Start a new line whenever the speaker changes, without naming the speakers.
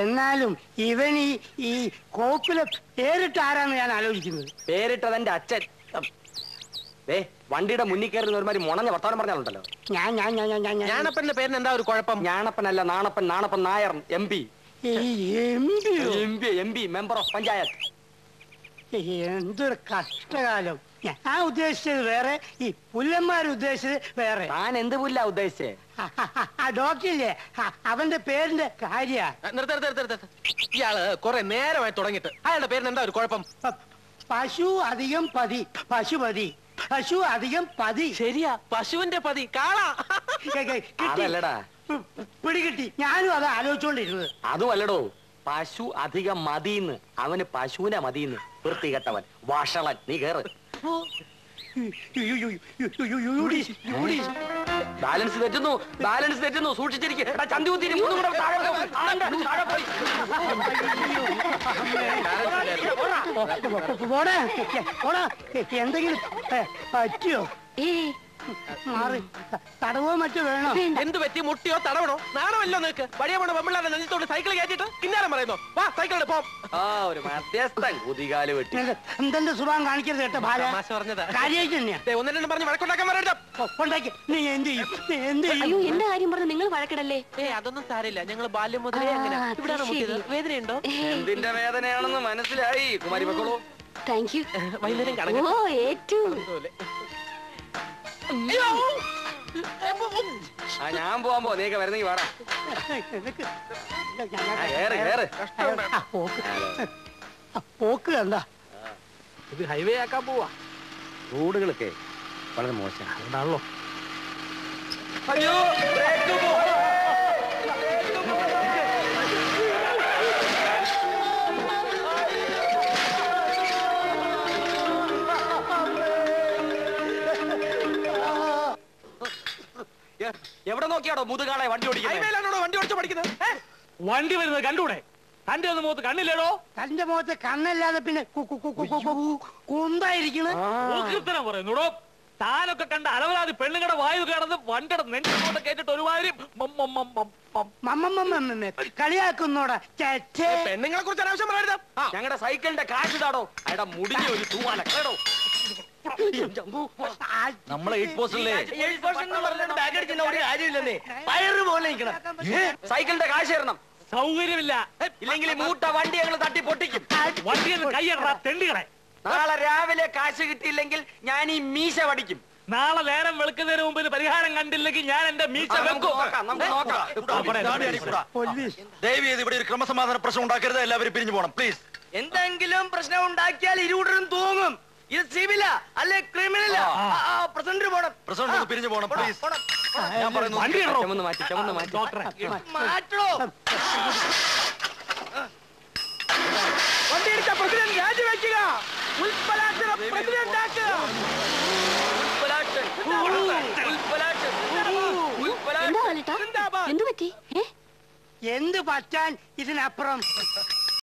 എന്നാലും ഇവൻ ഈ കോപ്പിലെ പേരിട്ട് ആരാന്ന് ഞാൻ ആലോചിക്കുന്നത്.
പേരിട്ടത് എന്റെ അച്ഛൻ. വണ്ടിയുടെ മുന്നിൽ കയറുന്ന ഒരുമാതിരി മുണഞ്ഞ വർത്താനം പറഞ്ഞാലുണ്ടല്ലോ.
ഞാണപ്പന്റെ പേരിന് എന്താ ഒരു കുഴപ്പം?
ഞാണപ്പനല്ല, Nanappan. Nanappan Nair, MP. Member of panchayat.
എന്തൊരു കഷ്ടകാലം. ഞാൻ ഉദ്ദേശിച്ചത് വേറെ, ഈ പുല്ലന്മാർ ഉദ്ദേശിച്ചത് വേറെ.
ഞാൻ എന്ത് പുല്ല ഉദ്ദേശിച്ചേ?
ഡോക്ടറില്ലേ, അവന്റെ പേരിന്റെ കാര്യ.
ഇയാള് കൊറേ നേരമായി തുടങ്ങിയിട്ട് അയാളുടെ പേരിന് എന്താ ഒരു കുഴപ്പം?
പശു അധികം പതി, പശുപതി. പശു അധികം പതി.
ശരിയാ, പശുവിന്റെ പതി. കാളാ.
അതല്ലടാ,
പിടികിട്ടി. ഞാനും അത് ആലോചിച്ചോണ്ടിരുന്നത്.
അതും അല്ലടോ, പശു അധികം മതിന്ന്. അവന് പശുവിനെ മതിന്ന്. വൃത്തികെട്ടവൻ, വാഷളൻ. നീ കേറ്. ബാലൻസ് തെറ്റുന്നു, ബാലൻസ് തെറ്റുന്നു. സൂക്ഷിച്ചിരിക്കും.
എന്തെങ്കിലും പറ്റിയോ? മാറി തടവോ മറ്റോ വേണോ?
എന്ത് പറ്റി? മുട്ടിയോ തടവണോ? നാണമല്ലോ നിനക്ക്? വഴിയ പോണ പെമ്പിള്ളാരെ നെഞ്ചത്തോട് സൈക്കിൾ കയറ്റിട്ട് കിന്നാരം പറയുന്നു. വാ സൈക്കിളിൽ പോം.
ഒരു മധ്യസ്ഥൻ കുതികാല് വെട്ടി.
എന്തെന്റെ സുഖം കാണിക്കരുത് കേട്ടോ ബാല. കാര്യമായിട്ട് തന്നെയാ.
ഒന്നും പറഞ്ഞ് വഴക്കുണ്ടാക്കാൻ പറയണ്ട.
നീ എന്ത് ചെയ്യും? നീ എന്ത് ചെയ്യും?
അയ്യോ, എന്റെ കാര്യം പറഞ്ഞ് നിങ്ങൾ വഴക്കിടല്ലേ.
അതൊന്നും സാരില്ല. ഞങ്ങൾ ബാല്യം മുതലേ അങ്ങനെ. ഇവിടെ വേദനയുണ്ടോ?
എന്തിന്റെ വേദനയാണെന്ന് മനസ്സിലായി. കുമാരി വെക്കോളൂ.
Thank you.
വൈകുന്നേരം കാണാം.
ഓ ഏറ്റവും
ഞാൻ പോവാൻ പോ. നീക്കെ വരുന്നെങ്കിൽ വേണം.
പോക്ക് കണ്ട.
ഇത് ഹൈവേ ആക്കാൻ പോവാ.
റോഡുകളൊക്കെ വളരെ മോശം.
അതുകൊണ്ടാണല്ലോ.
അയ്യോ, എവിടെ നോക്കിയാടോ മുതുകാളെ വണ്ടി ഓടിക്കുന്നത്?
വണ്ടി ഓടിച്ചു പഠിക്കുന്നത്.
വണ്ടി വരുന്നത് കണ്ടൂടെ? തന്റെ ഒന്ന് മുഖത്ത് കണ്ണില്ലേടോ?
തന്റെ മുഖത്ത് കണ്ണല്ലാതെ പിന്നെ കുന്തായിരിക്കണ
പറയുന്നുടോ. താനൊക്കെ കണ്ട അലവരാതി പെണ്ണുങ്ങളുടെ വായു കിടന്ന് വണ്ടിയുടെ നെഞ്ചോട്ട് കേട്ടിട്ട് ഒരുമാതിരി
കളിയാക്കുന്നോടാ.
പെണ്ണുങ്ങളെ കുറിച്ച് അനാവശ്യം പറയരുത്.
ഞങ്ങളുടെ സൈക്കിളിന്റെ കാശ് താടോ. അയാളുടെ മുടിഞ്ഞ ഒരു തൂവാല കേടോ.
നമ്മളെ
സൈക്കിളിന്റെ കാശ് തരണം.
സൗകര്യമില്ല.
ഇല്ലെങ്കിൽ മൂട്ട വണ്ടി ഞങ്ങൾ തട്ടി പൊട്ടിക്കും.
വണ്ടി കൈയ്യടാ തെണ്ടികളെ.
നാളെ രാവിലെ കാശ് കിട്ടിയില്ലെങ്കിൽ ഞാൻ ഈ മീശ വടിക്കും.
നാളെ നേരം വെളുക്കുന്നതിന് മുമ്പിൽ പരിഹാരം കണ്ടില്ലെങ്കിൽ ഞാൻ എന്റെ മീശ വെക്കും.
ദയവ് ചെയ്ത് ഇവിടെ ഒരു ക്രമസമാധാന പ്രശ്നം ഉണ്ടാക്കരുത്. എല്ലാവരും പിരിഞ്ഞു പോകണം പ്ലീസ്.
എന്തെങ്കിലും പ്രശ്നം ഉണ്ടാക്കിയാൽ ഇരുകൂട്ടരും തൂങ്ങും. ഇത് സിവില അല്ലെ ക്രിമിനല? പ്രസിഡന്റ് പോണം.
പ്രസിഡന്റ് പിരിഞ്ഞു പോകണം പ്ലീസ്. ഞാൻ പറയുന്നു
മാറ്റോ. വണ്ടി എടുത്ത പ്രസിഡന്റ് രാജിവെക്കുക.
എന്ത് പറ്റി?
എന്ത് പറ്റാൻ ഇതിനപ്പുറം